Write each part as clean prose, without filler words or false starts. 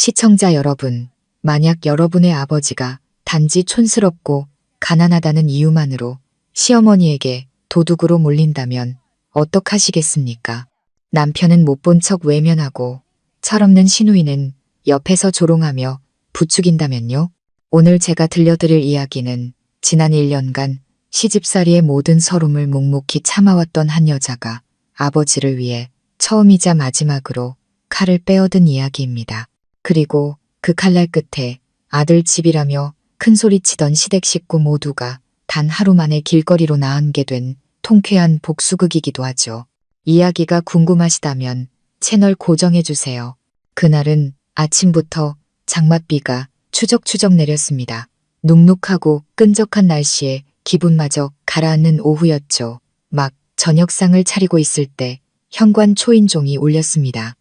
시청자 여러분, 만약 여러분의 아버지가 단지 촌스럽고 가난하다는 이유만으로 시어머니에게 도둑으로 몰린다면 어떡하시겠습니까? 남편은 못 본 척 외면하고 철없는 시누이는 옆에서 조롱하며 부추긴다면요? 오늘 제가 들려드릴 이야기는 지난 1년간 시집살이의 모든 서름을 묵묵히 참아왔던 한 여자가 아버지를 위해 처음이자 마지막으로 칼을 빼어든 이야기입니다. 그리고 그 칼날 끝에 아들 집이라며 큰소리치던 시댁 식구 모두가 단 하루 만에 길거리로 나앉게 된 통쾌한 복수극이기도 하죠. 이야기가 궁금하시다면 채널 고정해주세요. 그날은 아침부터 장맛비가 추적추적 내렸습니다. 눅눅하고 끈적한 날씨에 기분마저 가라앉는 오후였죠. 막 저녁상을 차리고 있을 때 현관 초인종이 울렸습니다.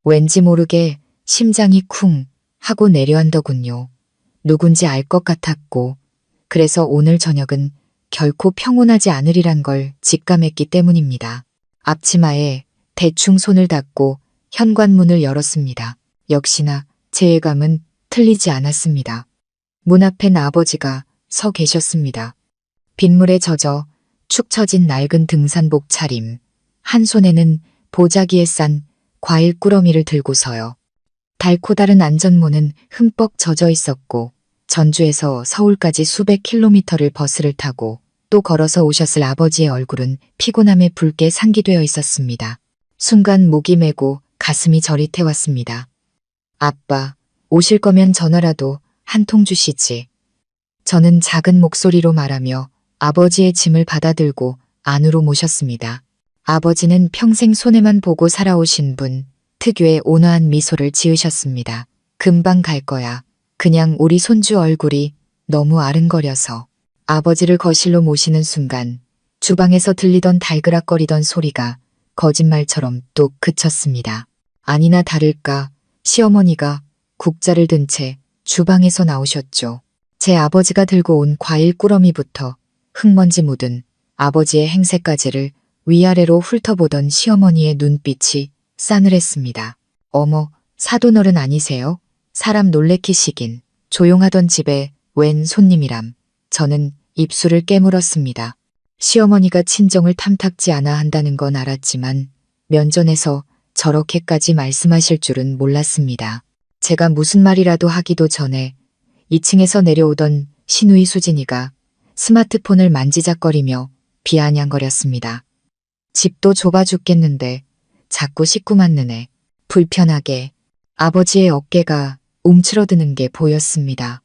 왠지 모르게 심장이 쿵 하고 내려앉더군요. 누군지 알 것 같았고 그래서 오늘 저녁은 결코 평온하지 않으리란 걸 직감했기 때문입니다. 앞치마에 대충 손을 닦고 현관문을 열었습니다. 역시나 제 예감은 틀리지 않았습니다. 문 앞엔 아버지가 서 계셨습니다. 빗물에 젖어 축 처진 낡은 등산복 차림, 한 손에는 보자기에 싼 과일 꾸러미를 들고서요. 달고 다른 안전모는 흠뻑 젖어 있었고 전주에서 서울까지 수백 킬로미터를 버스를 타고 또 걸어서 오셨을 아버지의 얼굴은 피곤함에 붉게 상기되어 있었습니다. 순간 목이 메고 가슴이 저릿해왔습니다. 아빠, 오실 거면 전화라도 한 통 주시지. 저는 작은 목소리로 말하며 아버지의 짐을 받아들고 안으로 모셨습니다. 아버지는 평생 손해만 보고 살아오신 분, 특유의 온화한 미소를 지으셨습니다. 금방 갈 거야. 그냥 우리 손주 얼굴이 너무 아른거려서. 아버지를 거실로 모시는 순간 주방에서 들리던 달그락거리던 소리가 거짓말처럼 뚝 그쳤습니다. 아니나 다를까 시어머니가 국자를 든 채 주방에서 나오셨죠. 제 아버지가 들고 온 과일 꾸러미부터 흙먼지 묻은 아버지의 행세까지를 위아래로 훑어보던 시어머니의 눈빛이 싸늘했습니다. 어머, 사돈어른 아니세요? 사람 놀래키시긴. 조용하던 집에 웬 손님이람. 저는 입술을 깨물었습니다. 시어머니가 친정을 탐탁지 않아 한다는 건 알았지만 면전에서 저렇게까지 말씀하실 줄은 몰랐습니다. 제가 무슨 말이라도 하기도 전에 2층에서 내려오던 시누이 수진이가 스마트폰을 만지작거리며 비아냥거렸습니다. 집도 좁아 죽겠는데 자꾸 식구만 느네. 불편하게 아버지의 어깨가 움츠러드는 게 보였습니다.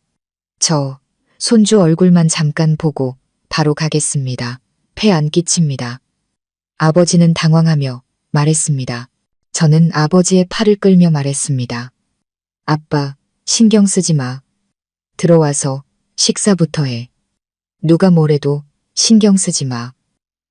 저 손주 얼굴만 잠깐 보고 바로 가겠습니다. 폐 안 끼칩니다. 아버지는 당황하며 말했습니다. 저는 아버지의 팔을 끌며 말했습니다. 아빠, 신경 쓰지 마. 들어와서 식사부터 해. 누가 뭐래도 신경 쓰지 마.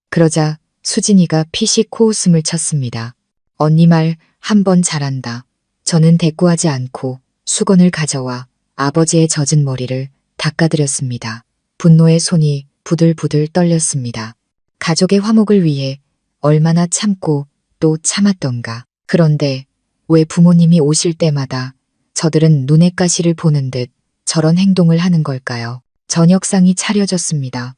그러자 수진이가 피식 코웃음을 쳤습니다. 언니 말 한 번 잘한다. 저는 대꾸하지 않고 수건을 가져와 아버지의 젖은 머리를 닦아드렸습니다. 분노의 손이 부들부들 떨렸습니다. 가족의 화목을 위해 얼마나 참고 또 참았던가. 그런데 왜 부모님이 오실 때마다 저들은 눈의 가시를 보는 듯 저런 행동을 하는 걸까요? 저녁상이 차려졌습니다.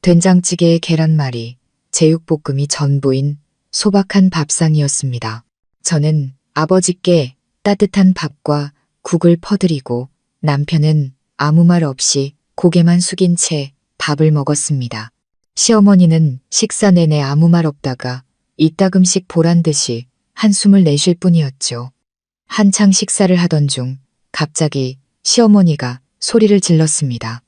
된장찌개에 계란말이, 제육볶음이 전부인 소박한 밥상이었습니다. 저는 아버지께 따뜻한 밥과 국을 퍼드리고 남편은 아무 말 없이 고개만 숙인 채 밥을 먹었습니다. 시어머니는 식사 내내 아무 말 없다가 이따금씩 보란 듯이 한숨을 내쉴 뿐이었죠. 한창 식사를 하던 중 갑자기 시어머니가 소리를 질렀습니다.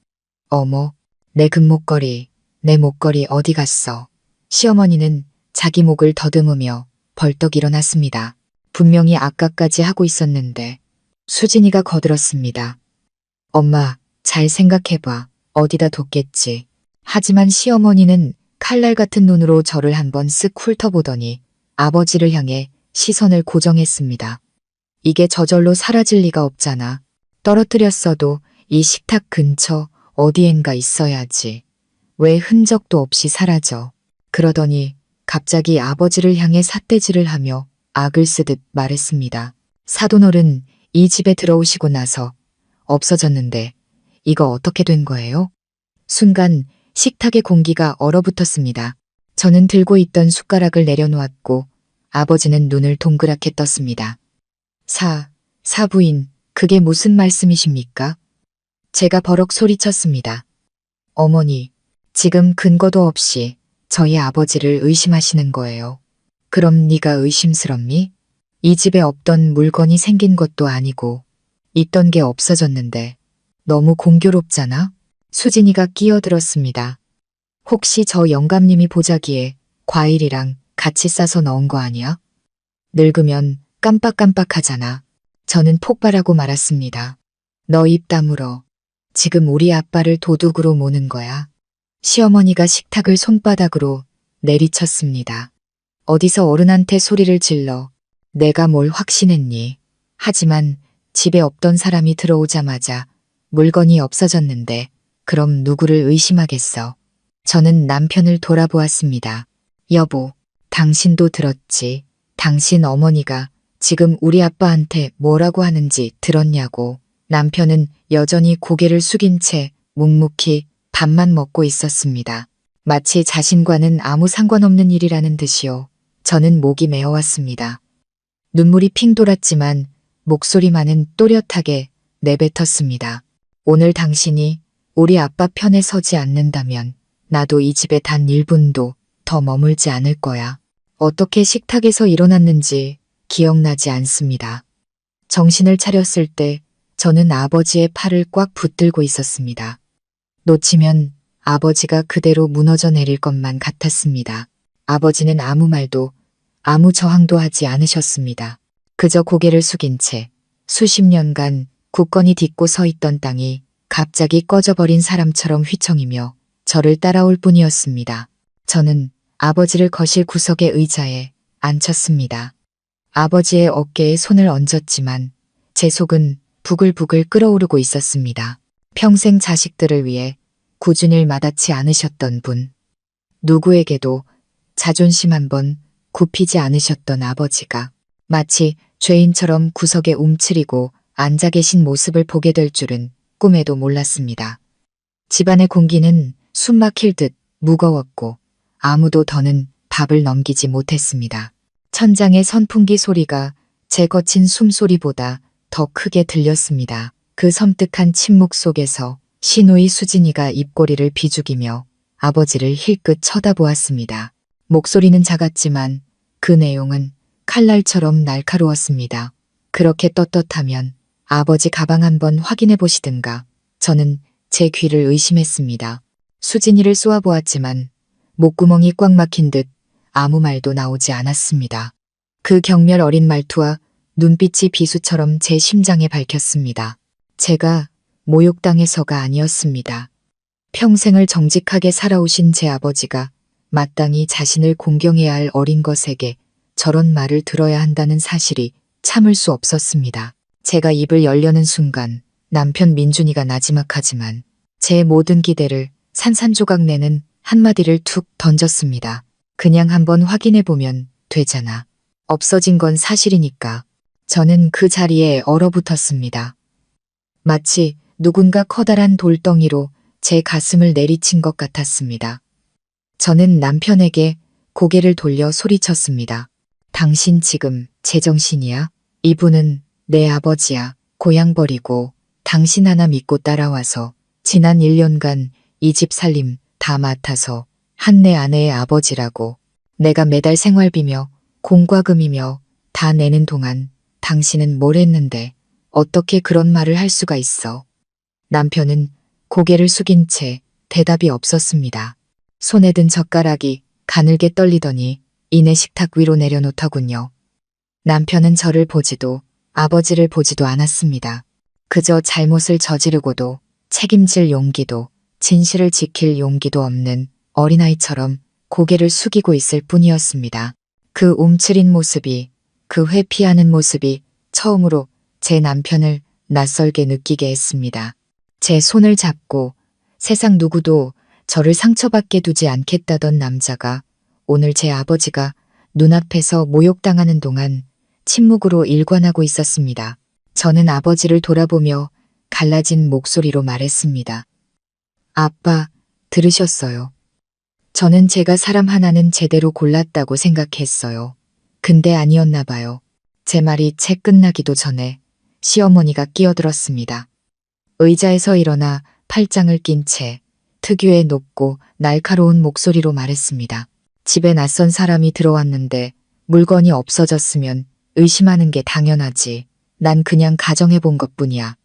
어머, 내 금목걸이, 내 목걸이 어디 갔어? 시어머니는 자기 목을 더듬으며 벌떡 일어났습니다. 분명히 아까까지 하고 있었는데 수진이가 거들었습니다. 엄마, 잘 생각해봐. 어디다 뒀겠지. 하지만 시어머니는 칼날 같은 눈으로 저를 한번 쓱 훑어보더니 아버지를 향해 시선을 고정했습니다. 이게 저절로 사라질 리가 없잖아. 떨어뜨렸어도 이 식탁 근처 어디엔가 있어야지. 왜 흔적도 없이 사라져. 그러더니 갑자기 아버지를 향해 삿대질을 하며 악을 쓰듯 말했습니다. 사돈어른, 이 집에 들어오시고 나서 없어졌는데 이거 어떻게 된 거예요? 순간 식탁의 공기가 얼어붙었습니다. 저는 들고 있던 숟가락을 내려놓았고 아버지는 눈을 동그랗게 떴습니다. 사부인, 그게 무슨 말씀이십니까? 제가 버럭 소리쳤습니다. 어머니, 지금 근거도 없이 저희 아버지를 의심하시는 거예요. 그럼 네가 의심스럽니? 이 집에 없던 물건이 생긴 것도 아니고 있던 게 없어졌는데 너무 공교롭잖아? 수진이가 끼어들었습니다. 혹시 저 영감님이 보자기에 과일이랑 같이 싸서 넣은 거 아니야? 늙으면 깜빡깜빡하잖아. 저는 폭발하고 말았습니다. 너 입 다물어. 지금 우리 아빠를 도둑으로 모는 거야. 시어머니가 식탁을 손바닥으로 내리쳤습니다. 어디서 어른한테 소리를 질러. 내가 뭘 확신했니? 하지만 집에 없던 사람이 들어오자마자 물건이 없어졌는데 그럼 누구를 의심하겠어? 저는 남편을 돌아보았습니다. 여보, 당신도 들었지? 당신 어머니가 지금 우리 아빠한테 뭐라고 하는지 들었냐고. 남편은 여전히 고개를 숙인 채 묵묵히 밥만 먹고 있었습니다. 마치 자신과는 아무 상관없는 일이라는 듯이요. 저는 목이 메어왔습니다. 눈물이 핑 돌았지만 목소리만은 또렷하게 내뱉었습니다. 오늘 당신이 우리 아빠 편에 서지 않는다면 나도 이 집에 단 1분도 더 머물지 않을 거야. 어떻게 식탁에서 일어났는지 기억나지 않습니다. 정신을 차렸을 때 저는 아버지의 팔을 꽉 붙들고 있었습니다. 놓치면 아버지가 그대로 무너져 내릴 것만 같았습니다. 아버지는 아무 말도 아무 저항도 하지 않으셨습니다. 그저 고개를 숙인 채 수십 년간 굳건히 딛고 서 있던 땅이 갑자기 꺼져버린 사람처럼 휘청이며 저를 따라올 뿐이었습니다. 저는 아버지를 거실 구석의 의자에 앉혔습니다. 아버지의 어깨에 손을 얹었지만 제 속은 부글부글 끓어오르고 있었습니다. 평생 자식들을 위해 꾸준히 마다치 않으셨던 분. 누구에게도 자존심 한번 굽히지 않으셨던 아버지가 마치 죄인처럼 구석에 움츠리고 앉아 계신 모습을 보게 될 줄은 꿈에도 몰랐습니다. 집안의 공기는 숨 막힐 듯 무거웠고 아무도 더는 밥을 넘기지 못했습니다. 천장의 선풍기 소리가 제 거친 숨소리보다 더 크게 들렸습니다. 그 섬뜩한 침묵 속에서 시누이 수진이가 입꼬리를 비죽이며 아버지를 힐끗 쳐다보았습니다. 목소리는 작았지만 그 내용은 칼날처럼 날카로웠습니다. 그렇게 떳떳하면 아버지 가방 한번 확인해 보시든가. 저는 제 귀를 의심했습니다. 수진이를 쏘아보았지만 목구멍이 꽉 막힌 듯 아무 말도 나오지 않았습니다. 그 경멸 어린 말투와 눈빛이 비수처럼 제 심장에 밝혔습니다. 제가 모욕당해서가 아니었습니다. 평생을 정직하게 살아오신 제 아버지가 마땅히 자신을 공경해야 할 어린 것에게 저런 말을 들어야 한다는 사실이 참을 수 없었습니다. 제가 입을 열려는 순간 남편 민준이가 나지막하지만 제 모든 기대를 산산조각 내는 한마디를 툭 던졌습니다. 그냥 한번 확인해보면 되잖아. 없어진 건 사실이니까. 저는 그 자리에 얼어붙었습니다. 마치 누군가 커다란 돌덩이로 제 가슴을 내리친 것 같았습니다. 저는 남편에게 고개를 돌려 소리쳤습니다. 당신 지금 제정신이야? 이분은 내 아버지야. 고향 버리고 당신 하나 믿고 따라와서 지난 1년간 이 집 살림 다 맡아서 한 내 아내의 아버지라고. 내가 매달 생활비며 공과금이며 다 내는 동안 당신은 뭘 했는데 어떻게 그런 말을 할 수가 있어. 남편은 고개를 숙인 채 대답이 없었습니다. 손에 든 젓가락이 가늘게 떨리더니 이내 식탁 위로 내려놓더군요. 남편은 저를 보지도 아버지를 보지도 않았습니다. 그저 잘못을 저지르고도 책임질 용기도 진실을 지킬 용기도 없는 어린아이처럼 고개를 숙이고 있을 뿐이었습니다. 그 움츠린 모습이, 그 회피하는 모습이 처음으로 제 남편을 낯설게 느끼게 했습니다. 제 손을 잡고 세상 누구도 저를 상처받게 두지 않겠다던 남자가 오늘 제 아버지가 눈앞에서 모욕당하는 동안 침묵으로 일관하고 있었습니다. 저는 아버지를 돌아보며 갈라진 목소리로 말했습니다. 아빠, 들으셨어요. 저는 제가 사람 하나는 제대로 골랐다고 생각했어요. 근데 아니었나 봐요. 제 말이 채 끝나기도 전에 시어머니가 끼어들었습니다. 의자에서 일어나 팔짱을 낀 채 특유의 높고 날카로운 목소리로 말했습니다. 집에 낯선 사람이 들어왔는데 물건이 없어졌으면 의심하는 게 당연하지. 난 그냥 가정해 본 것뿐이야.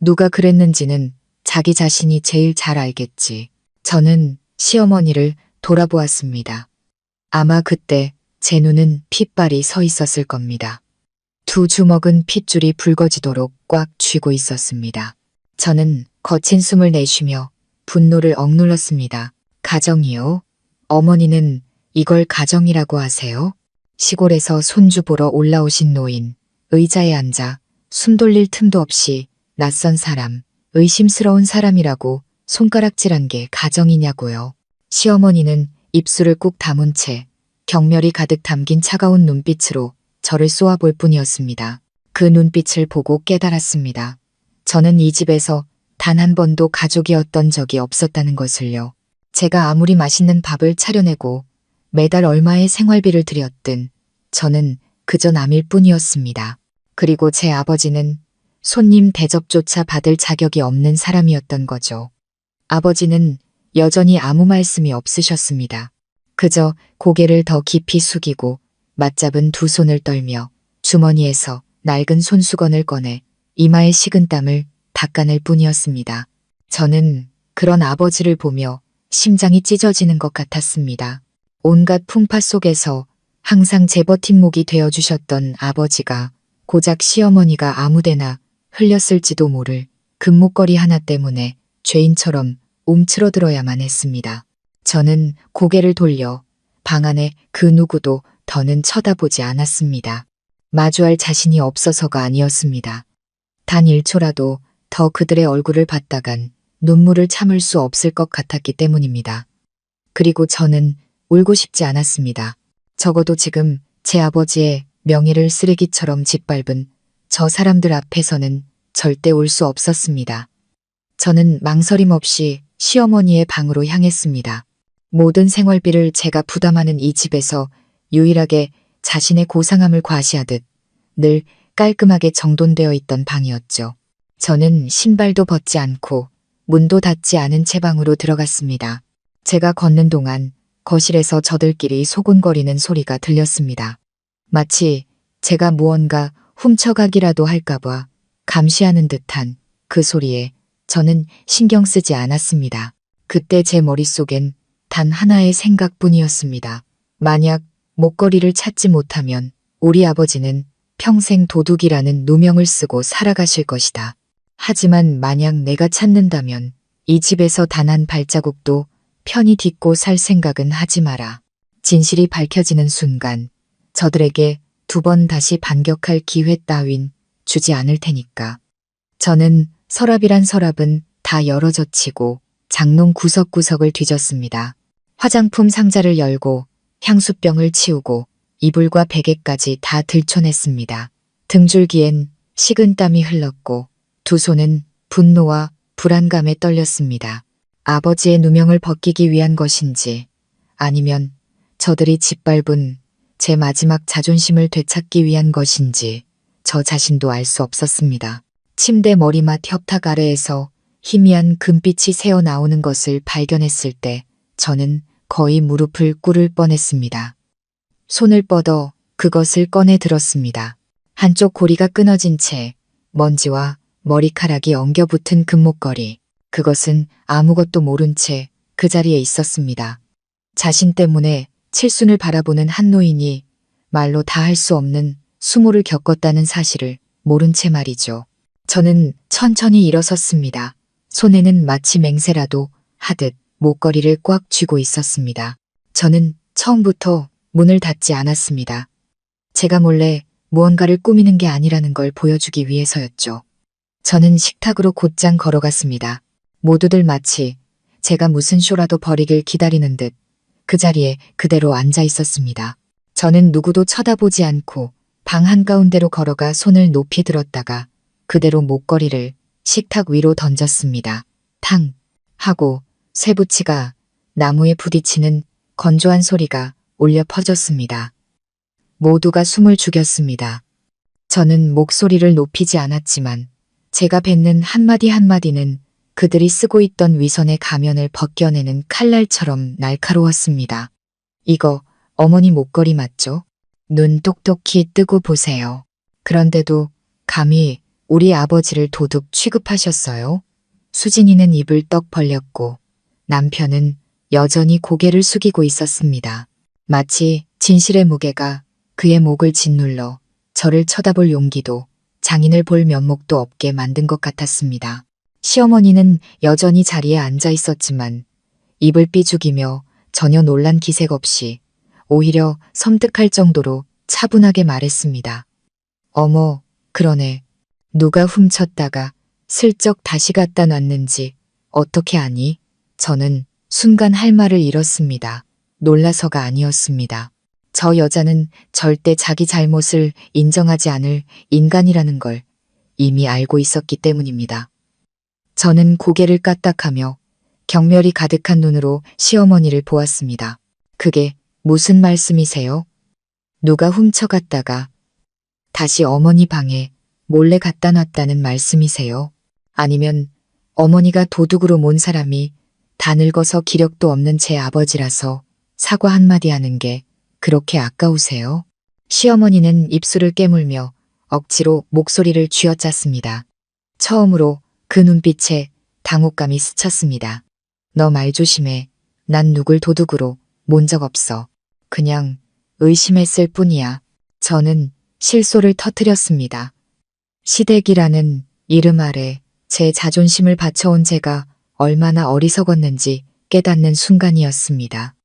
누가 그랬는지는 자기 자신이 제일 잘 알겠지. 저는 시어머니를 돌아보았습니다. 아마 그때 제 눈은 핏발이 서 있었을 겁니다. 두 주먹은 핏줄이 붉어지도록 꽉 쥐고 있었습니다. 저는 거친 숨을 내쉬며 분노를 억눌렀습니다. 가정이요? 어머니는 이걸 가정이라고 하세요? 시골에서 손주 보러 올라오신 노인, 의자에 앉아 숨 돌릴 틈도 없이 낯선 사람, 의심스러운 사람이라고 손가락질한 게 가정이냐고요. 시어머니는 입술을 꾹 다문 채 경멸이 가득 담긴 차가운 눈빛으로 저를 쏘아볼 뿐이었습니다. 그 눈빛을 보고 깨달았습니다. 저는 이 집에서 단 한 번도 가족이었던 적이 없었다는 것을요. 제가 아무리 맛있는 밥을 차려내고 매달 얼마의 생활비를 들였든 저는 그저 남일 뿐이었습니다. 그리고 제 아버지는 손님 대접조차 받을 자격이 없는 사람이었던 거죠. 아버지는 여전히 아무 말씀이 없으셨습니다. 그저 고개를 더 깊이 숙이고 맞잡은 두 손을 떨며 주머니에서 낡은 손수건을 꺼내 이마에 식은 땀을 닦아낼 뿐이었습니다. 저는 그런 아버지를 보며 심장이 찢어지는 것 같았습니다. 온갖 풍파 속에서 항상 제 버팀목이 되어주셨던 아버지가 고작 시어머니가 아무데나 흘렸을지도 모를 금목걸이 하나 때문에 죄인처럼 움츠러들어야만 했습니다. 저는 고개를 돌려 방 안에 그 누구도 더는 쳐다보지 않았습니다. 마주할 자신이 없어서가 아니었습니다. 단 1초라도 더 그들의 얼굴을 봤다간 눈물을 참을 수 없을 것 같았기 때문입니다. 그리고 저는 울고 싶지 않았습니다. 적어도 지금 제 아버지의 명예를 쓰레기처럼 짓밟은 저 사람들 앞에서는 절대 울 수 없었습니다. 저는 망설임 없이 시어머니의 방으로 향했습니다. 모든 생활비를 제가 부담하는 이 집에서 유일하게 자신의 고상함을 과시하듯 늘 깔끔하게 정돈되어 있던 방이었죠. 저는 신발도 벗지 않고 문도 닫지 않은 채 방으로 들어갔습니다. 제가 걷는 동안 거실에서 저들끼리 소곤거리는 소리가 들렸습니다. 마치 제가 무언가 훔쳐가기라도 할까봐 감시하는 듯한 그 소리에 저는 신경 쓰지 않았습니다. 그때 제 머릿속엔 단 하나의 생각뿐이었습니다. 만약 목걸이를 찾지 못하면 우리 아버지는 평생 도둑이라는 누명을 쓰고 살아가실 것이다. 하지만 만약 내가 찾는다면 이 집에서 단 한 발자국도 편히 딛고 살 생각은 하지 마라. 진실이 밝혀지는 순간 저들에게 두 번 다시 반격할 기회 따윈 주지 않을 테니까. 저는 서랍이란 서랍은 다 열어젖히고 장롱 구석구석을 뒤졌습니다. 화장품 상자를 열고 향수병을 치우고 이불과 베개까지 다 들춰냈습니다. 등줄기엔 식은땀이 흘렀고 두 손은 분노와 불안감에 떨렸습니다. 아버지의 누명을 벗기기 위한 것인지 아니면 저들이 짓밟은 제 마지막 자존심을 되찾기 위한 것인지 저 자신도 알 수 없었습니다. 침대 머리맡 협탁 아래에서 희미한 금빛이 새어나오는 것을 발견했을 때 저는 거의 무릎을 꿇을 뻔했습니다. 손을 뻗어 그것을 꺼내 들었습니다. 한쪽 고리가 끊어진 채 먼지와 머리카락이 엉겨붙은 금목걸이. 그것은 아무것도 모른 채 그 자리에 있었습니다. 자신 때문에 칠순을 바라보는 한 노인이 말로 다 할 수 없는 수모를 겪었다는 사실을 모른 채 말이죠. 저는 천천히 일어섰습니다. 손에는 마치 맹세라도 하듯 목걸이를 꽉 쥐고 있었습니다. 저는 처음부터 문을 닫지 않았습니다. 제가 몰래 무언가를 꾸미는 게 아니라는 걸 보여주기 위해서였죠. 저는 식탁으로 곧장 걸어갔습니다. 모두들 마치 제가 무슨 쇼라도 벌이길 기다리는 듯 그 자리에 그대로 앉아 있었습니다. 저는 누구도 쳐다보지 않고 방 한가운데로 걸어가 손을 높이 들었다가 그대로 목걸이를 식탁 위로 던졌습니다. 탕! 하고 쇠붙이가 나무에 부딪히는 건조한 소리가 울려 퍼졌습니다. 모두가 숨을 죽였습니다. 저는 목소리를 높이지 않았지만 제가 뱉는 한마디 한마디는 그들이 쓰고 있던 위선의 가면을 벗겨내는 칼날처럼 날카로웠습니다. 이거 어머니 목걸이 맞죠? 눈 똑똑히 뜨고 보세요. 그런데도 감히 우리 아버지를 도둑 취급하셨어요? 수진이는 입을 떡 벌렸고 남편은 여전히 고개를 숙이고 있었습니다. 마치 진실의 무게가 그의 목을 짓눌러 저를 쳐다볼 용기도 장인을 볼 면목도 없게 만든 것 같았습니다. 시어머니는 여전히 자리에 앉아 있었지만 입을 삐죽이며 전혀 놀란 기색 없이 오히려 섬뜩할 정도로 차분하게 말했습니다. 어머, 그러네. 누가 훔쳤다가 슬쩍 다시 갖다 놨는지 어떻게 아니? 저는 순간 할 말을 잃었습니다. 놀라서가 아니었습니다. 저 여자는 절대 자기 잘못을 인정하지 않을 인간이라는 걸 이미 알고 있었기 때문입니다. 저는 고개를 까딱하며 경멸이 가득한 눈으로 시어머니를 보았습니다. 그게 무슨 말씀이세요? 누가 훔쳐갔다가 다시 어머니 방에 몰래 갖다 놨다는 말씀이세요? 아니면 어머니가 도둑으로 몬 사람이 다 늙어서 기력도 없는 제 아버지라서 사과 한마디 하는 게 그렇게 아까우세요? 시어머니는 입술을 깨물며 억지로 목소리를 쥐어짰습니다. 처음으로 그 눈빛에 당혹감이 스쳤습니다. 너 말 조심해. 난 누굴 도둑으로 몬 적 없어. 그냥 의심했을 뿐이야. 저는 실소를 터뜨렸습니다. 시댁이라는 이름 아래 제 자존심을 바쳐온 제가 얼마나 어리석었는지 깨닫는 순간이었습니다.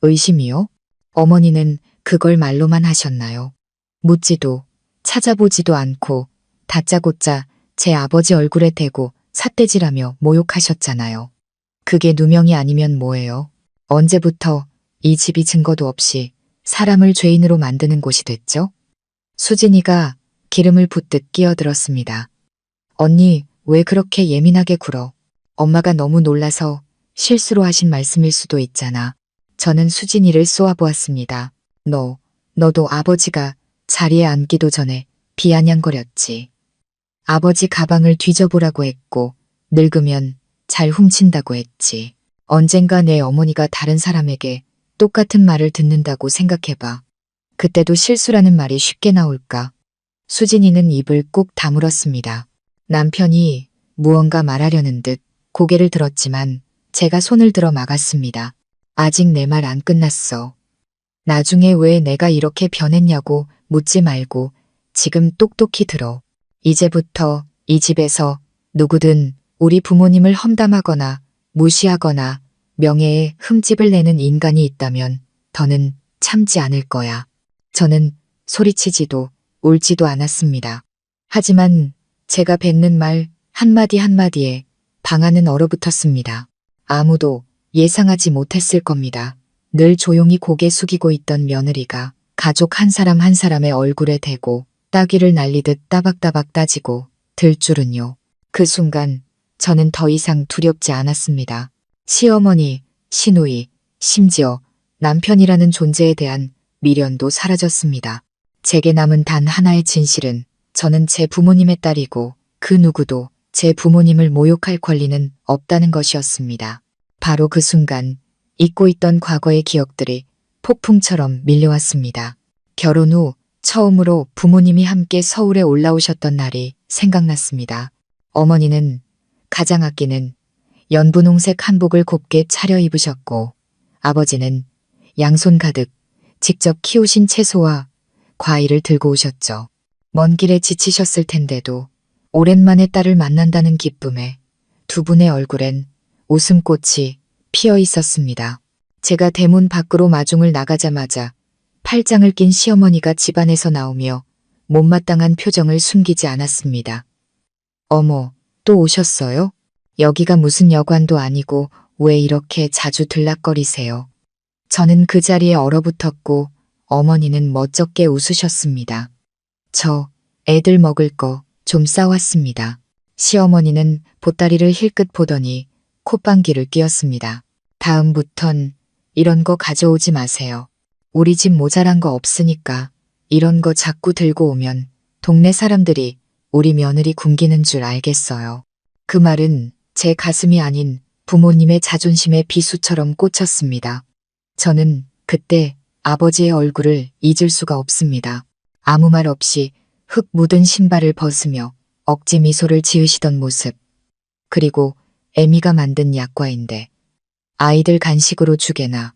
의심이요? 어머니는 그걸 말로만 하셨나요? 묻지도 찾아보지도 않고 다짜고짜 제 아버지 얼굴에 대고 삿대질하며 모욕하셨잖아요. 그게 누명이 아니면 뭐예요? 언제부터 이 집이 증거도 없이 사람을 죄인으로 만드는 곳이 됐죠? 수진이가 기름을 붓듯 끼어들었습니다. 언니, 왜 그렇게 예민하게 굴어? 엄마가 너무 놀라서 실수로 하신 말씀일 수도 있잖아. 저는 수진이를 쏘아보았습니다. 너도 아버지가 자리에 앉기도 전에 비아냥거렸지. 아버지 가방을 뒤져보라고 했고 늙으면 잘 훔친다고 했지. 언젠가 내 어머니가 다른 사람에게 똑같은 말을 듣는다고 생각해봐. 그때도 실수라는 말이 쉽게 나올까? 수진이는 입을 꾹 다물었습니다. 남편이 무언가 말하려는 듯 고개를 들었지만 제가 손을 들어 막았습니다. 아직 내 말 안 끝났어. 나중에 왜 내가 이렇게 변했냐고 묻지 말고 지금 똑똑히 들어. 이제부터 이 집에서 누구든 우리 부모님을 험담하거나 무시하거나 명예에 흠집을 내는 인간이 있다면 더는 참지 않을 거야. 저는 소리치지도 울지도 않았습니다. 하지만 제가 뱉는 말 한마디 한마디에 방 안은 얼어붙었습니다. 아무도 예상하지 못했을 겁니다. 늘 조용히 고개 숙이고 있던 며느리가 가족 한 사람 한 사람의 얼굴에 대고 따귀를 날리듯 따박따박 따지고 들 줄은요. 그 순간 저는 더 이상 두렵지 않았습니다. 시어머니, 시누이, 심지어 남편이라는 존재에 대한 미련도 사라졌습니다. 제게 남은 단 하나의 진실은 저는 제 부모님의 딸이고 그 누구도 제 부모님을 모욕할 권리는 없다는 것이었습니다. 바로 그 순간 잊고 있던 과거의 기억들이 폭풍처럼 밀려왔습니다. 결혼 후 처음으로 부모님이 함께 서울에 올라오셨던 날이 생각났습니다. 어머니는 가장 아끼는 연분홍색 한복을 곱게 차려입으셨고 아버지는 양손 가득 직접 키우신 채소와 과일을 들고 오셨죠. 먼 길에 지치셨을 텐데도 오랜만에 딸을 만난다는 기쁨에 두 분의 얼굴엔 웃음꽃이 피어 있었습니다. 제가 대문 밖으로 마중을 나가자마자 팔짱을 낀 시어머니가 집안에서 나오며 못마땅한 표정을 숨기지 않았습니다. 어머, 또 오셨어요? 여기가 무슨 여관도 아니고 왜 이렇게 자주 들락거리세요? 저는 그 자리에 얼어붙었고 어머니는 멋쩍게 웃으셨습니다. 저 애들 먹을 거 좀 싸웠습니다. 시어머니는 보따리를 힐끗 보더니 콧방귀를 뀌었습니다. 다음부턴 이런 거 가져오지 마세요. 우리 집 모자란 거 없으니까 이런 거 자꾸 들고 오면 동네 사람들이 우리 며느리 굶기는 줄 알겠어요. 그 말은 제 가슴이 아닌 부모님의 자존심의 비수처럼 꽂혔습니다. 저는 그때 아버지의 얼굴을 잊을 수가 없습니다. 아무 말 없이 흙 묻은 신발을 벗으며 억지 미소를 지으시던 모습. 그리고 애미가 만든 약과인데 아이들 간식으로 주게나.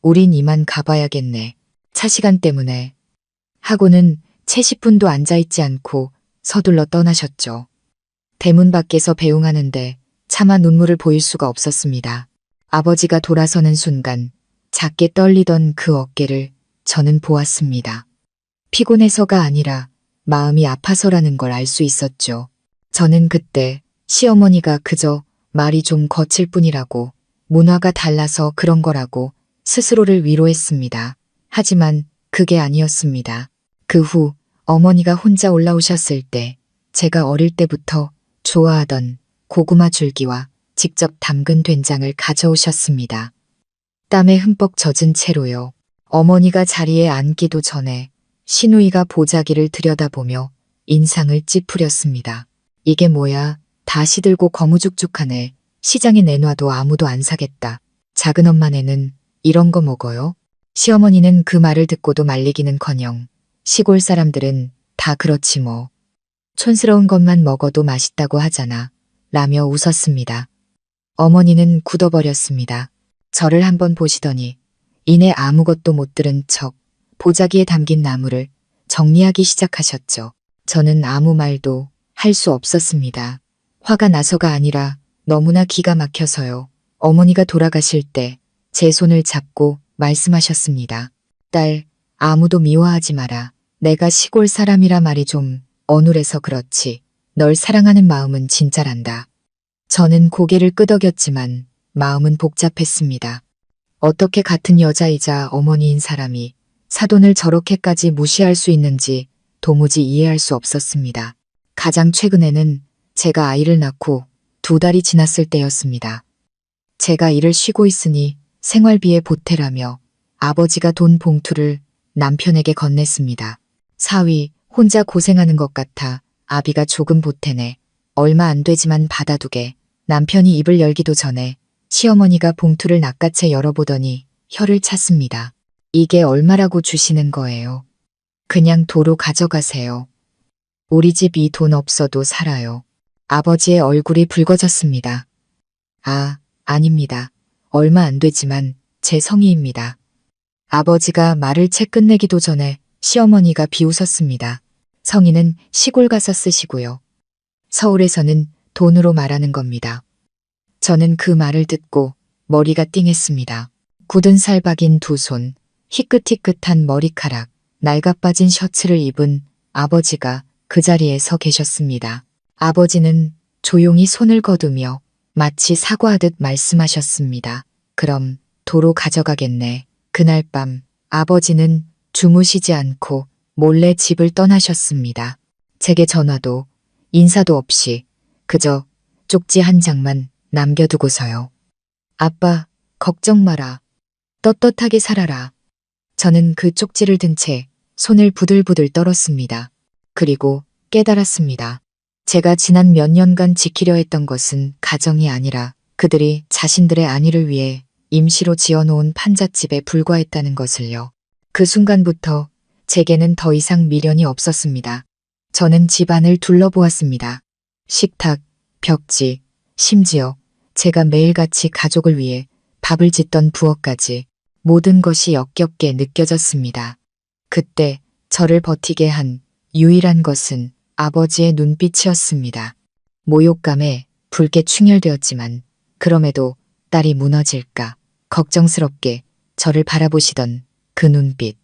우린 이만 가봐야겠네. 차 시간 때문에. 하고는 채 10분도 앉아있지 않고 서둘러 떠나셨죠. 대문 밖에서 배웅하는데 차마 눈물을 보일 수가 없었습니다. 아버지가 돌아서는 순간 작게 떨리던 그 어깨를 저는 보았습니다. 피곤해서가 아니라 마음이 아파서라는 걸 알 수 있었죠. 저는 그때 시어머니가 그저 말이 좀 거칠 뿐이라고, 문화가 달라서 그런 거라고 스스로를 위로했습니다. 하지만 그게 아니었습니다. 그 후 어머니가 혼자 올라오셨을 때 제가 어릴 때부터 좋아하던 고구마 줄기와 직접 담근 된장을 가져오셨습니다. 땀에 흠뻑 젖은 채로요. 어머니가 자리에 앉기도 전에 시누이가 보자기를 들여다보며 인상을 찌푸렸습니다. 이게 뭐야? 다 시들고 거무죽죽하네. 시장에 내놔도 아무도 안 사겠다. 작은 엄마네는 이런 거 먹어요? 시어머니는 그 말을 듣고도 말리기는커녕 시골 사람들은 다 그렇지 뭐. 촌스러운 것만 먹어도 맛있다고 하잖아. 라며 웃었습니다. 어머니는 굳어버렸습니다. 저를 한번 보시더니 이내 아무것도 못 들은 척 보자기에 담긴 나물을 정리하기 시작하셨죠. 저는 아무 말도 할 수 없었습니다. 화가 나서가 아니라 너무나 기가 막혀서요. 어머니가 돌아가실 때 제 손을 잡고 말씀하셨습니다. 딸, 아무도 미워하지 마라. 내가 시골 사람이라 말이 좀 어눌해서 그렇지. 널 사랑하는 마음은 진짜란다. 저는 고개를 끄덕였지만 마음은 복잡했습니다. 어떻게 같은 여자이자 어머니인 사람이 사돈을 저렇게까지 무시할 수 있는지 도무지 이해할 수 없었습니다. 가장 최근에는 제가 아이를 낳고 2달이 지났을 때였습니다. 제가 일을 쉬고 있으니 생활비에 보태라며 아버지가 돈 봉투를 남편에게 건넸습니다. 사위, 혼자 고생하는 것 같아 아비가 조금 보태네. 얼마 안 되지만 받아두게. 남편이 입을 열기도 전에 시어머니가 봉투를 낚아채 열어보더니 혀를 찼습니다. 이게 얼마라고 주시는 거예요? 그냥 도로 가져가세요. 우리 집 이 돈 없어도 살아요. 아버지의 얼굴이 붉어졌습니다. 아, 아닙니다. 얼마 안 되지만 제 성의입니다. 아버지가 말을 채 끝내기도 전에 시어머니가 비웃었습니다. 성의는 시골 가서 쓰시고요. 서울에서는 돈으로 말하는 겁니다. 저는 그 말을 듣고 머리가 띵했습니다. 굳은 살 박인 두 손, 희끗희끗한 머리카락, 낡아빠진 셔츠를 입은 아버지가 그 자리에 서 계셨습니다. 아버지는 조용히 손을 거두며 마치 사과하듯 말씀하셨습니다. 그럼 도로 가져가겠네. 그날 밤 아버지는 주무시지 않고 몰래 집을 떠나셨습니다. 제게 전화도 인사도 없이 그저 쪽지 한 장만 남겨두고서요. 아빠, 걱정 마라. 떳떳하게 살아라. 저는 그 쪽지를 든 채 손을 부들부들 떨었습니다. 그리고 깨달았습니다. 제가 지난 몇 년간 지키려 했던 것은 가정이 아니라 그들이 자신들의 안위를 위해 임시로 지어놓은 판잣집에 불과했다는 것을요. 그 순간부터 제게는 더 이상 미련이 없었습니다. 저는 집안을 둘러보았습니다. 식탁, 벽지, 심지어 제가 매일같이 가족을 위해 밥을 짓던 부엌까지 모든 것이 역겹게 느껴졌습니다. 그때 저를 버티게 한 유일한 것은 아버지의 눈빛이었습니다. 모욕감에 붉게 충혈되었지만 그럼에도 딸이 무너질까 걱정스럽게 저를 바라보시던 그 눈빛.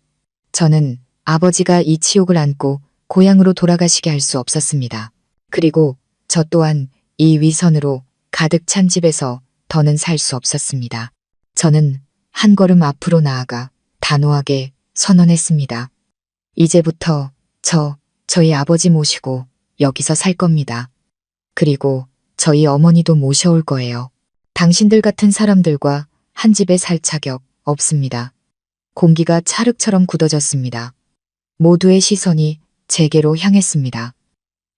저는 아버지가 이 치욕을 안고 고향으로 돌아가시게 할 수 없었습니다. 그리고 저 또한 이 위선으로 가득 찬 집에서 더는 살 수 없었습니다. 저는 한 걸음 앞으로 나아가 단호하게 선언했습니다. 이제부터 저희 아버지 모시고 여기서 살 겁니다. 그리고 저희 어머니도 모셔올 거예요. 당신들 같은 사람들과 한 집에 살 자격 없습니다. 공기가 찰흙처럼 굳어졌습니다. 모두의 시선이 제게로 향했습니다.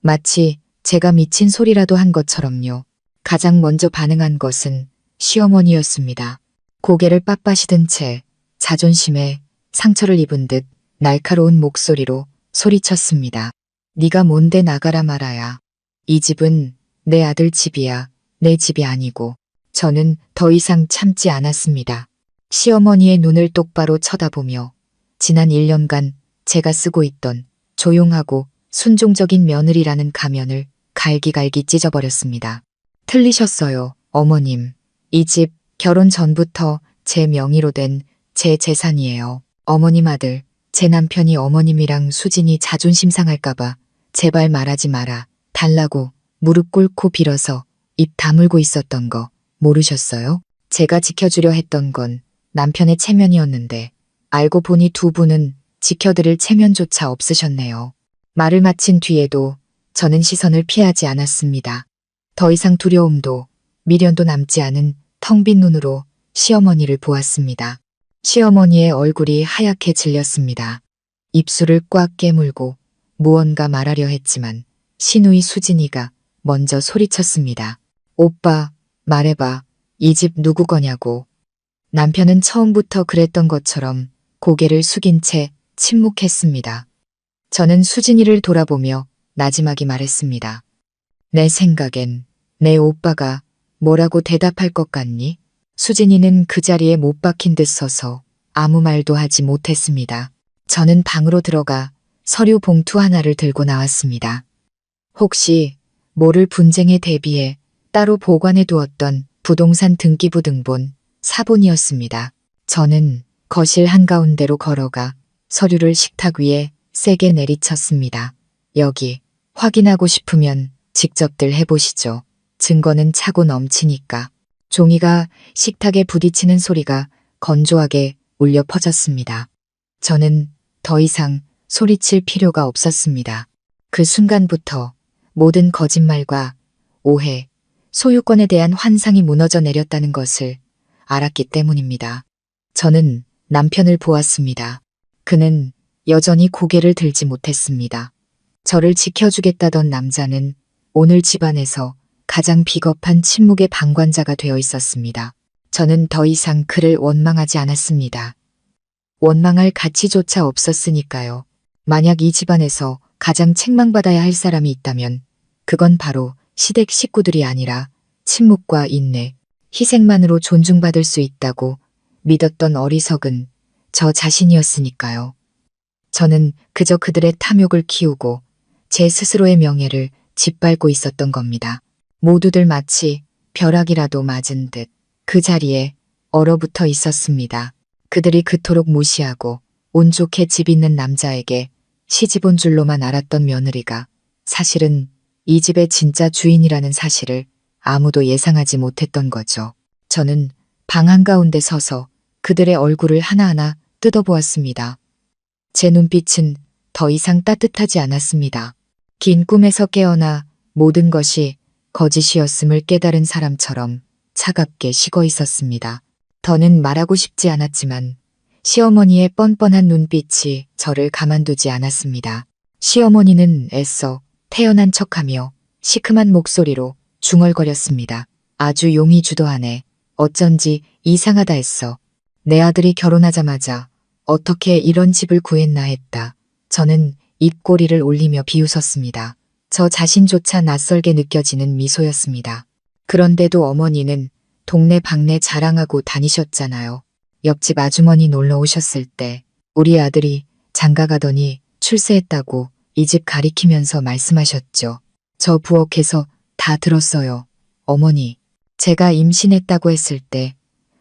마치 제가 미친 소리라도 한 것처럼요. 가장 먼저 반응한 것은 시어머니였습니다. 고개를 빳빳이 채 자존심에 상처를 입은 듯 날카로운 목소리로 소리쳤습니다. 네가 뭔데 나가라 말아야. 이 집은 내 아들 집이야. 내 집이 아니고. 저는 더 이상 참지 않았습니다. 시어머니의 눈을 똑바로 쳐다보며 지난 1년간 제가 쓰고 있던 조용하고 순종적인 며느리라는 가면을 갈기갈기 찢어버렸습니다. 틀리셨어요, 어머님. 이 집 결혼 전부터 제 명의로 된 제 재산이에요. 어머님 아들, 제 남편이 어머님이랑 수진이 자존심 상할까봐 제발 말하지 마라 달라고 무릎 꿇고 빌어서 입 다물고 있었던 거 모르셨어요? 제가 지켜주려 했던 건 남편의 체면이었는데 알고 보니 두 분은 지켜드릴 체면조차 없으셨네요. 말을 마친 뒤에도 저는 시선을 피하지 않았습니다. 더 이상 두려움도 미련도 남지 않은 텅 빈 눈으로 시어머니를 보았습니다. 시어머니의 얼굴이 하얗게 질렸습니다. 입술을 꽉 깨물고 무언가 말하려 했지만 시누이 수진이가 먼저 소리쳤습니다. 오빠, 말해봐. 이 집 누구 거냐고. 남편은 처음부터 그랬던 것처럼 고개를 숙인 채 침묵했습니다. 저는 수진이를 돌아보며 나지막이 말했습니다. 내 생각엔 내 오빠가 뭐라고 대답할 것 같니? 수진이는 그 자리에 못 박힌 듯 서서 아무 말도 하지 못했습니다. 저는 방으로 들어가 서류 봉투 하나를 들고 나왔습니다. 혹시 모를 분쟁에 대비해 따로 보관해 두었던 부동산 등기부 등본 사본이었습니다. 저는 거실 한가운데로 걸어가 서류를 식탁 위에 세게 내리쳤습니다. 여기 확인하고 싶으면 직접들 해보시죠. 증거는 차고 넘치니까. 종이가 식탁에 부딪히는 소리가 건조하게 울려 퍼졌습니다. 저는 더 이상 소리칠 필요가 없었습니다. 그 순간부터 모든 거짓말과 오해, 소유권에 대한 환상이 무너져 내렸다는 것을 알았기 때문입니다. 저는 남편을 보았습니다. 그는 여전히 고개를 들지 못했습니다. 저를 지켜주겠다던 남자는 오늘 집안에서 가장 비겁한 침묵의 방관자가 되어 있었습니다. 저는 더 이상 그를 원망하지 않았습니다. 원망할 가치조차 없었으니까요. 만약 이 집안에서 가장 책망받아야 할 사람이 있다면 그건 바로 시댁 식구들이 아니라 침묵과 인내, 희생만으로 존중받을 수 있다고 믿었던 어리석은 저 자신이었으니까요. 저는 그저 그들의 탐욕을 키우고 제 스스로의 명예를 짓밟고 있었던 겁니다. 모두들 마치 벼락이라도 맞은 듯 그 자리에 얼어붙어 있었습니다. 그들이 그토록 무시하고 운 좋게 집 있는 남자에게 시집 온 줄로만 알았던 며느리가 사실은 이 집의 진짜 주인이라는 사실을 아무도 예상하지 못했던 거죠. 저는 방 한가운데 서서 그들의 얼굴을 하나하나 뜯어보았습니다. 제 눈빛은 더 이상 따뜻하지 않았습니다. 긴 꿈에서 깨어나 모든 것이 거짓이었음을 깨달은 사람처럼 차갑게 식어 있었습니다. 더는 말하고 싶지 않았지만 시어머니의 뻔뻔한 눈빛이 저를 가만두지 않았습니다. 시어머니는 애써 태연한 척하며 시큼한 목소리로 중얼거렸습니다. 아주 용이 주도하네. 어쩐지 이상하다 했어. 내 아들이 결혼하자마자 어떻게 이런 집을 구했나 했다. 저는 입꼬리를 올리며 비웃었습니다. 저 자신조차 낯설게 느껴지는 미소였습니다. 그런데도 어머니는 동네 방네 자랑하고 다니셨잖아요. 옆집 아주머니 놀러 오셨을 때 우리 아들이 장가가더니 출세했다고 이 집 가리키면서 말씀하셨죠. 저 부엌에서 다 들었어요. 어머니, 제가 임신했다고 했을 때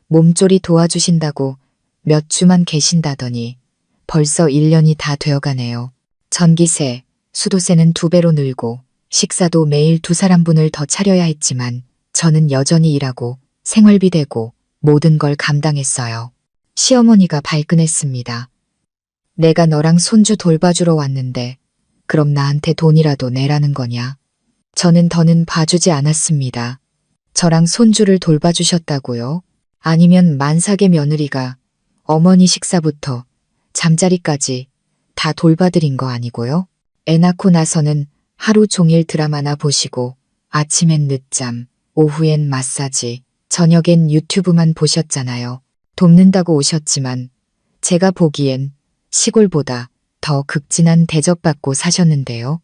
몸조리 도와주신다고 몇 주만 계신다더니 벌써 1년이 다 되어가네요. 전기세, 수도세는 2배로 늘고 식사도 매일 2사람분을 더 차려야 했지만 저는 여전히 일하고 생활비 대고 모든 걸 감당했어요. 시어머니가 발끈했습니다. 내가 너랑 손주 돌봐주러 왔는데 그럼 나한테 돈이라도 내라는 거냐? 저는 더는 봐주지 않았습니다. 저랑 손주를 돌봐주셨다고요? 아니면 만삭의 며느리가 어머니 식사부터 잠자리까지 다 돌봐드린 거 아니고요? 애 낳고 나서는 하루 종일 드라마나 보시고 아침엔 늦잠, 오후엔 마사지, 저녁엔 유튜브만 보셨잖아요. 돕는다고 오셨지만 제가 보기엔 시골보다 더 극진한 대접받고 사셨는데요.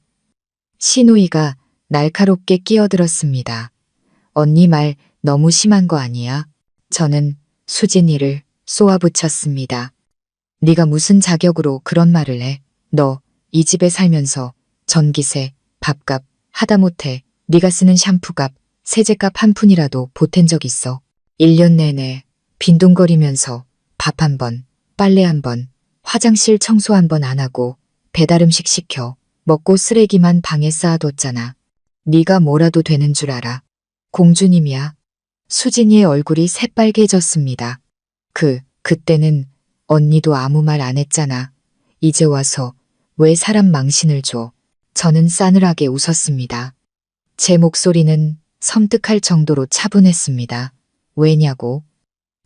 시누이가 날카롭게 끼어들었습니다. 언니 말 너무 심한 거 아니야? 저는 수진이를 쏘아붙였습니다. 네가 무슨 자격으로 그런 말을 해? 너 이 집에 살면서 전기세, 밥값, 하다못해 네가 쓰는 샴푸값, 세제값 한 푼이라도 보탠 적 있어? 1년 내내 빈둥거리면서 밥 한 번, 빨래 한 번, 화장실 청소 한 번 안 하고 배달 음식 시켜 먹고 쓰레기만 방에 쌓아뒀잖아. 네가 뭐라도 되는 줄 알아. 공주님이야. 수진이의 얼굴이 새빨개졌습니다. 그때는 언니도 아무 말 안 했잖아. 이제 와서 왜 사람 망신을 줘. 저는 싸늘하게 웃었습니다. 제 목소리는 섬뜩할 정도로 차분했습니다. 왜냐고?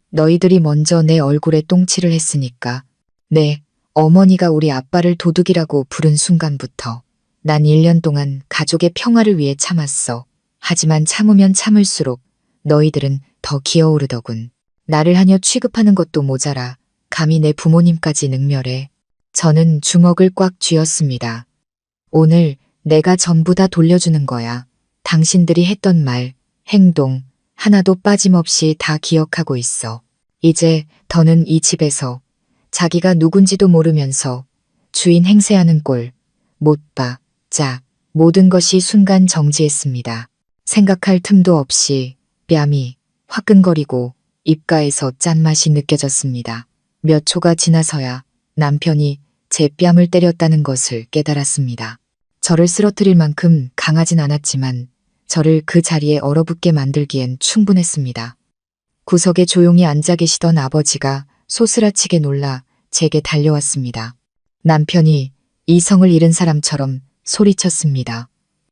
너희들이 먼저 내 얼굴에 똥칠을 했으니까. 네, 어머니가 우리 아빠를 도둑이라고 부른 순간부터 난 1년 동안 가족의 평화를 위해 참았어. 하지만 참으면 참을수록 너희들은 더 기어오르더군. 나를 하녀 취급하는 것도 모자라 감히 내 부모님까지 능멸해. 저는 주먹을 꽉 쥐었습니다. 오늘 내가 전부 다 돌려주는 거야. 당신들이 했던 말, 행동 하나도 빠짐없이 다 기억하고 있어. 이제 더는 이 집에서 자기가 누군지도 모르면서 주인 행세하는 꼴 못 봐. 자, 모든 것이 순간 정지했습니다. 생각할 틈도 없이 뺨이 화끈거리고 입가에서 짠맛이 느껴졌습니다. 몇 초가 지나서야 남편이 제 뺨을 때렸다는 것을 깨달았습니다. 저를 쓰러뜨릴 만큼 강하진 않았지만 저를 그 자리에 얼어붙게 만들기엔 충분했습니다. 구석에 조용히 앉아 계시던 아버지가 소스라치게 놀라 제게 달려왔습니다. 남편이 이성을 잃은 사람처럼 소리쳤습니다.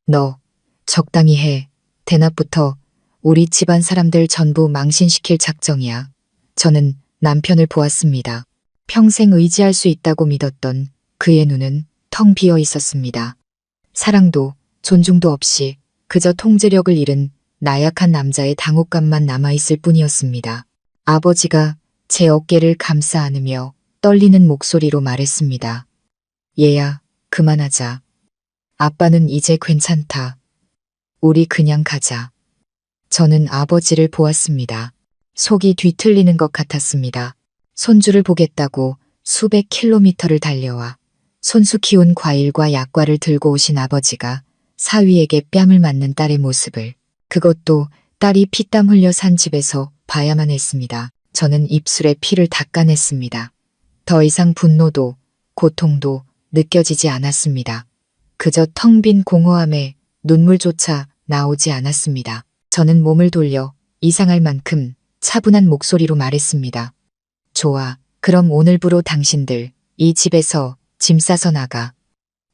너 적당히 해. 대낮부터 우리 집안 사람들 전부 망신시킬 작정이야. 저는 남편을 보았습니다. 평생 의지할 수 있다고 믿었던 그의 눈은 텅 비어 있었습니다. 사랑도 존중도 없이 그저 통제력을 잃은 나약한 남자의 당혹감만 남아있을 뿐이었습니다. 아버지가 제 어깨를 감싸 안으며 떨리는 목소리로 말했습니다. 얘야, 그만하자. 아빠는 이제 괜찮다. 우리 그냥 가자. 저는 아버지를 보았습니다. 속이 뒤틀리는 것 같았습니다. 손주를 보겠다고 수백 킬로미터를 달려와 손수 키운 과일과 약과를 들고 오신 아버지가 사위에게 뺨을 맞는 딸의 모습을, 그것도 딸이 피땀 흘려 산 집에서 봐야만 했습니다. 저는 입술에 피를 닦아냈습니다. 더 이상 분노도 고통도 느껴지지 않았습니다. 그저 텅 빈 공허함에 눈물조차 나오지 않았습니다. 저는 몸을 돌려 이상할 만큼 차분한 목소리로 말했습니다. 좋아. 그럼 오늘부로 당신들 이 집에서 짐 싸서 나가.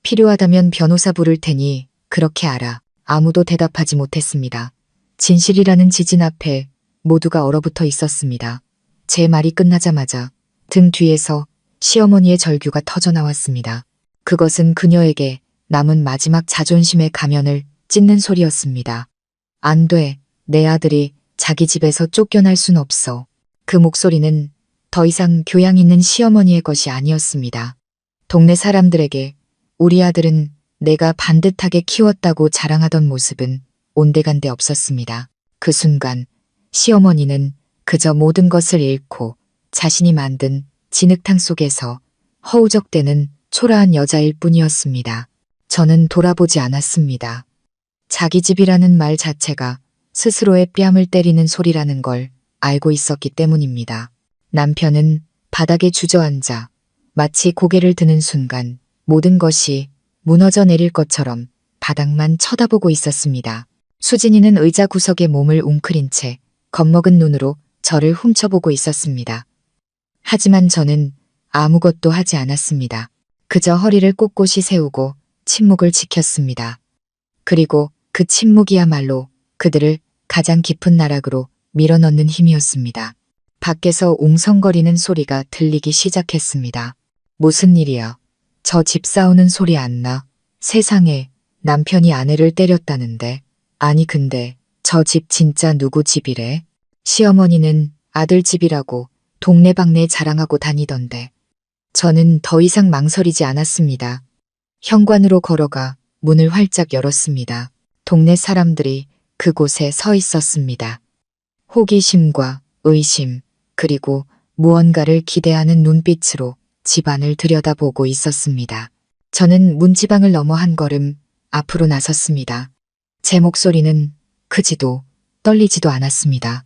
필요하다면 변호사 부를 테니 그렇게 알아. 아무도 대답하지 못했습니다. 진실이라는 지진 앞에 모두가 얼어붙어 있었습니다. 제 말이 끝나자마자 등 뒤에서 시어머니의 절규가 터져 나왔습니다. 그것은 그녀에게 남은 마지막 자존심의 가면을 찢는 소리였습니다. 안 돼. 내 아들이 자기 집에서 쫓겨날 순 없어. 그 목소리는 더 이상 교양 있는 시어머니의 것이 아니었습니다. 동네 사람들에게 우리 아들은 내가 반듯하게 키웠다고 자랑하던 모습은 온데간데 없었습니다. 그 순간 시어머니는 그저 모든 것을 잃고 자신이 만든 진흙탕 속에서 허우적대는 초라한 여자일 뿐이었습니다. 저는 돌아보지 않았습니다. 자기 집이라는 말 자체가 스스로의 뺨을 때리는 소리라는 걸 알고 있었기 때문입니다. 남편은 바닥에 주저앉아 마치 고개를 드는 순간 모든 것이 무너져 내릴 것처럼 바닥만 쳐다보고 있었습니다. 수진이는 의자 구석에 몸을 웅크린 채 겁먹은 눈으로 저를 훔쳐보고 있었습니다. 하지만 저는 아무것도 하지 않았습니다. 그저 허리를 꼿꼿이 세우고 침묵을 지켰습니다. 그리고 그 침묵이야말로 그들을 가장 깊은 나락으로 밀어넣는 힘이었습니다. 밖에서 웅성거리는 소리가 들리기 시작했습니다. 무슨 일이야? 저 집 싸우는 소리 안 나? 세상에, 남편이 아내를 때렸다는데. 아니 근데 저 집 진짜 누구 집이래? 시어머니는 아들 집이라고 동네방네 자랑하고 다니던데. 저는 더 이상 망설이지 않았습니다. 현관으로 걸어가 문을 활짝 열었습니다. 동네 사람들이 그곳에 서 있었습니다. 호기심과 의심, 그리고 무언가를 기대하는 눈빛으로 집안을 들여다보고 있었습니다. 저는 문지방을 넘어 한 걸음 앞으로 나섰습니다. 제 목소리는 크지도 떨리지도 않았습니다.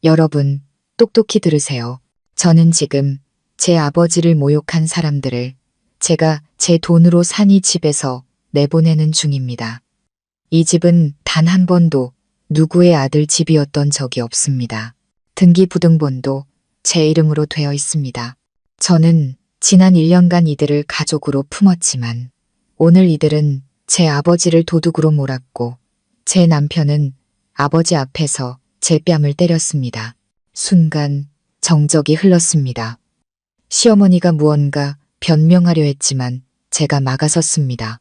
여러분, 똑똑히 들으세요. 저는 지금 제 아버지를 모욕한 사람들을 제가 제 돈으로 산 이 집에서 내보내는 중입니다. 이 집은 단 한 번도 누구의 아들 집이었던 적이 없습니다. 등기부등본도 제 이름으로 되어 있습니다. 저는 지난 1년간 이들을 가족으로 품었지만 오늘 이들은 제 아버지를 도둑으로 몰았고 제 남편은 아버지 앞에서 제 뺨을 때렸습니다. 순간 정적이 흘렀습니다. 시어머니가 무언가 변명하려 했지만 제가 막아섰습니다.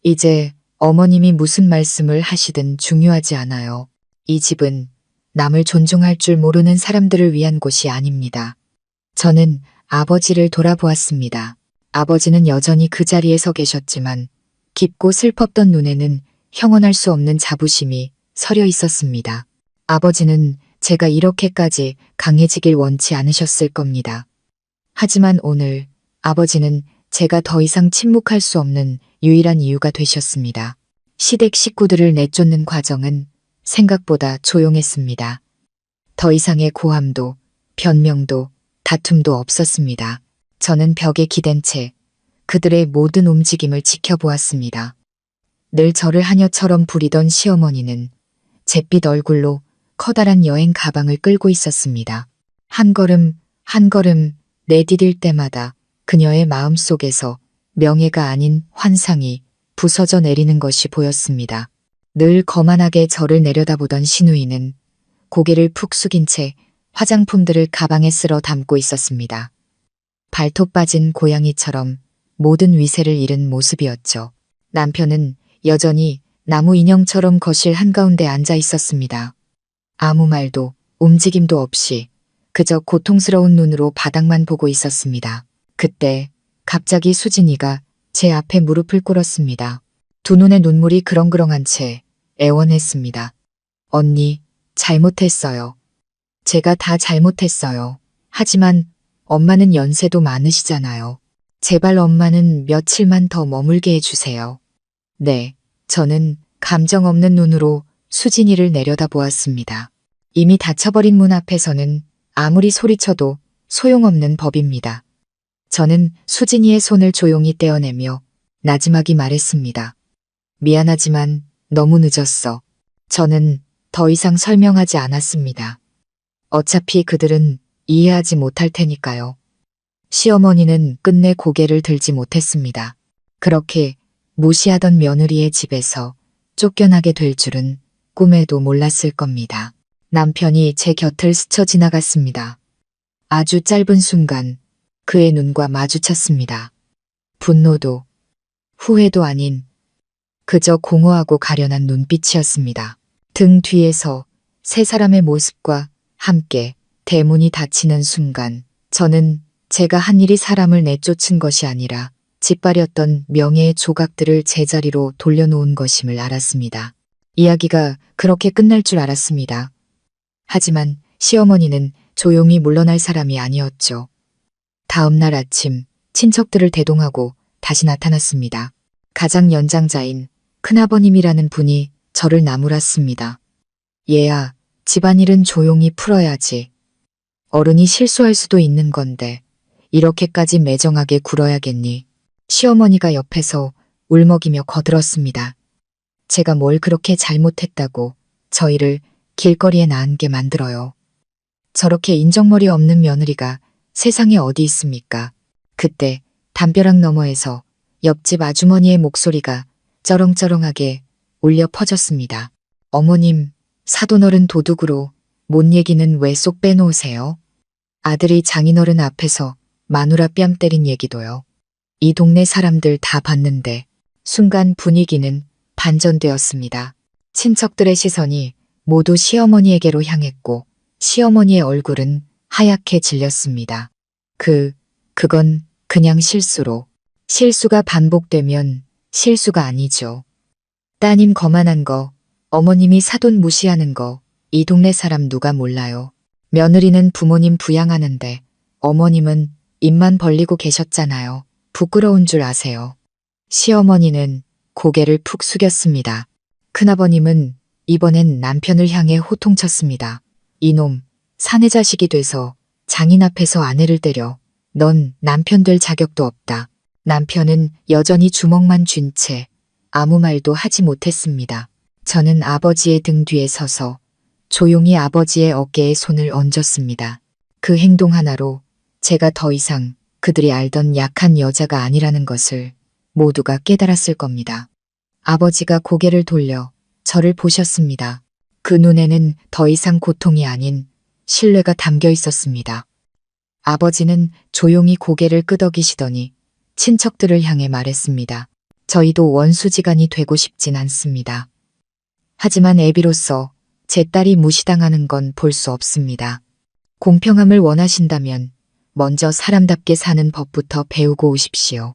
이제 어머님이 무슨 말씀을 하시든 중요하지 않아요. 이 집은 남을 존중할 줄 모르는 사람들을 위한 곳이 아닙니다. 저는 아버지를 돌아보았습니다. 아버지는 여전히 그 자리에 서 계셨지만 깊고 슬펐던 눈에는 형언할 수 없는 자부심이 서려 있었습니다. 아버지는 제가 이렇게까지 강해지길 원치 않으셨을 겁니다. 하지만 오늘 아버지는 제가 더 이상 침묵할 수 없는 유일한 이유가 되셨습니다. 시댁 식구들을 내쫓는 과정은 생각보다 조용했습니다. 더 이상의 고함도 변명도 다툼도 없었습니다. 저는 벽에 기댄 채 그들의 모든 움직임을 지켜보았습니다. 늘 저를 하녀처럼 부리던 시어머니는 잿빛 얼굴로 커다란 여행 가방을 끌고 있었습니다. 한 걸음 한 걸음 내디딜 때마다 그녀의 마음속에서 명예가 아닌 환상이 부서져 내리는 것이 보였습니다. 늘 거만하게 저를 내려다보던 시누이는 고개를 푹 숙인 채 화장품들을 가방에 쓸어 담고 있었습니다. 발톱 빠진 고양이처럼 모든 위세를 잃은 모습이었죠. 남편은 여전히 나무 인형처럼 거실 한가운데 앉아 있었습니다. 아무 말도 움직임도 없이 그저 고통스러운 눈으로 바닥만 보고 있었습니다. 그때 갑자기 수진이가 제 앞에 무릎을 꿇었습니다. 두 눈에 눈물이 그렁그렁한 채 애원했습니다. 언니, 잘못했어요. 제가 다 잘못했어요. 하지만 엄마는 연세도 많으시잖아요. 제발 엄마는 며칠만 더 머물게 해주세요. 네, 저는 감정 없는 눈으로 수진이를 내려다보았습니다. 이미 닫혀버린 문 앞에서는 아무리 소리쳐도 소용없는 법입니다. 저는 수진이의 손을 조용히 떼어내며 나지막이 말했습니다. 미안하지만 너무 늦었어. 저는 더 이상 설명하지 않았습니다. 어차피 그들은 이해하지 못할 테니까요. 시어머니는 끝내 고개를 들지 못했습니다. 그렇게 무시하던 며느리의 집에서 쫓겨나게 될 줄은 꿈에도 몰랐을 겁니다. 남편이 제 곁을 스쳐 지나갔습니다. 아주 짧은 순간 그의 눈과 마주쳤습니다. 분노도 후회도 아닌 그저 공허하고 가련한 눈빛이었습니다. 등 뒤에서 세 사람의 모습과 함께 대문이 닫히는 순간 저는 제가 한 일이 사람을 내쫓은 것이 아니라 짓밟였던 명예의 조각들을 제자리로 돌려놓은 것임을 알았습니다. 이야기가 그렇게 끝날 줄 알았습니다. 하지만 시어머니는 조용히 물러날 사람이 아니었죠. 다음 날 아침 친척들을 대동하고 다시 나타났습니다. 가장 연장자인 큰아버님이라는 분이 저를 나무랐습니다. 얘야, 집안일은 조용히 풀어야지. 어른이 실수할 수도 있는 건데 이렇게까지 매정하게 굴어야겠니? 시어머니가 옆에서 울먹이며 거들었습니다. 제가 뭘 그렇게 잘못했다고 저희를 길거리에 나앉게 만들어요. 저렇게 인정머리 없는 며느리가 세상에 어디 있습니까? 그때 담벼락 너머에서 옆집 아주머니의 목소리가 쩌렁쩌렁하게 울려 퍼졌습니다. 어머님, 사돈어른 도둑으로 뭔 얘기는 왜 쏙 빼놓으세요? 아들이 장인어른 앞에서 마누라 뺨 때린 얘기도요. 이 동네 사람들 다 봤는데 순간 분위기는 반전되었습니다. 친척들의 시선이 모두 시어머니에게로 향했고 시어머니의 얼굴은 하얗게 질렸습니다. 그건 그냥 실수로. 실수가 반복되면 실수가 아니죠. 따님 거만한 거, 어머님이 사돈 무시하는 거, 이 동네 사람 누가 몰라요. 며느리는 부모님 부양하는데 어머님은 입만 벌리고 계셨잖아요. 부끄러운 줄 아세요. 시어머니는 고개를 푹 숙였습니다. 큰아버님은 이번엔 남편을 향해 호통쳤습니다. 이놈, 사내 자식이 돼서 장인 앞에서 아내를 때려. 넌 남편 될 자격도 없다. 남편은 여전히 주먹만 쥔 채 아무 말도 하지 못했습니다. 저는 아버지의 등 뒤에 서서 조용히 아버지의 어깨에 손을 얹었습니다. 그 행동 하나로 제가 더 이상 그들이 알던 약한 여자가 아니라는 것을 모두가 깨달았을 겁니다. 아버지가 고개를 돌려 저를 보셨습니다. 그 눈에는 더 이상 고통이 아닌 신뢰가 담겨 있었습니다. 아버지는 조용히 고개를 끄덕이시더니 친척들을 향해 말했습니다. 저희도 원수지간이 되고 싶진 않습니다. 하지만 애비로서 제 딸이 무시당하는 건 볼 수 없습니다. 공평함을 원하신다면 먼저 사람답게 사는 법부터 배우고 오십시오.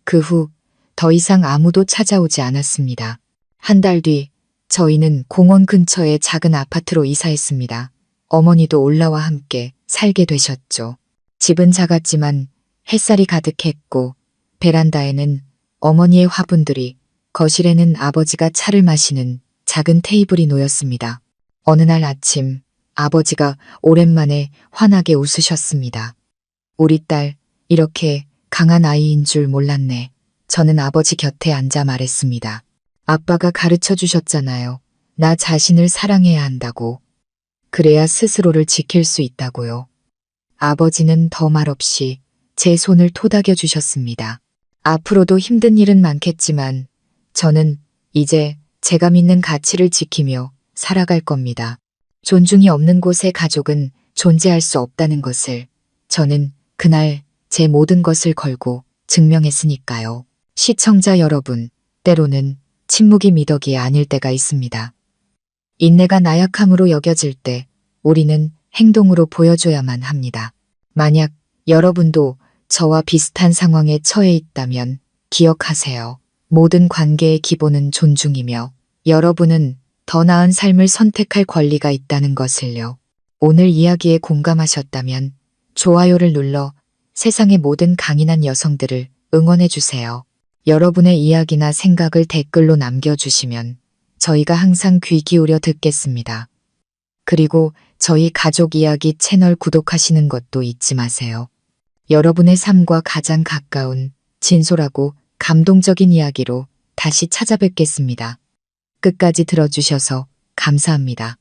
그 후 더 이상 아무도 찾아오지 않았습니다. 한 달 뒤 저희는 공원 근처의 작은 아파트로 이사했습니다. 어머니도 올라와 함께 살게 되셨죠. 집은 작았지만 햇살이 가득했고 베란다에는 어머니의 화분들이, 거실에는 아버지가 차를 마시는 작은 테이블이 놓였습니다. 어느 날 아침 아버지가 오랜만에 환하게 웃으셨습니다. 우리 딸 이렇게 강한 아이인 줄 몰랐네. 저는 아버지 곁에 앉아 말했습니다. 아빠가 가르쳐 주셨잖아요. 나 자신을 사랑해야 한다고. 그래야 스스로를 지킬 수 있다고요. 아버지는 더 말없이 제 손을 토닥여 주셨습니다. 앞으로도 힘든 일은 많겠지만 저는 이제 제가 믿는 가치를 지키며 살아갈 겁니다. 존중이 없는 곳에 가족은 존재할 수 없다는 것을 저는 그날 제 모든 것을 걸고 증명했으니까요. 시청자 여러분, 때로는 침묵이 미덕이 아닐 때가 있습니다. 인내가 나약함으로 여겨질 때 우리는 행동으로 보여줘야만 합니다. 만약 여러분도 저와 비슷한 상황에 처해 있다면 기억하세요. 모든 관계의 기본은 존중이며 여러분은 더 나은 삶을 선택할 권리가 있다는 것을요. 오늘 이야기에 공감하셨다면 좋아요를 눌러 세상의 모든 강인한 여성들을 응원해주세요. 여러분의 이야기나 생각을 댓글로 남겨주시면 저희가 항상 귀 기울여 듣겠습니다. 그리고 저희 가족 이야기 채널 구독하시는 것도 잊지 마세요. 여러분의 삶과 가장 가까운 진솔하고 감동적인 이야기로 다시 찾아뵙겠습니다. 끝까지 들어주셔서 감사합니다.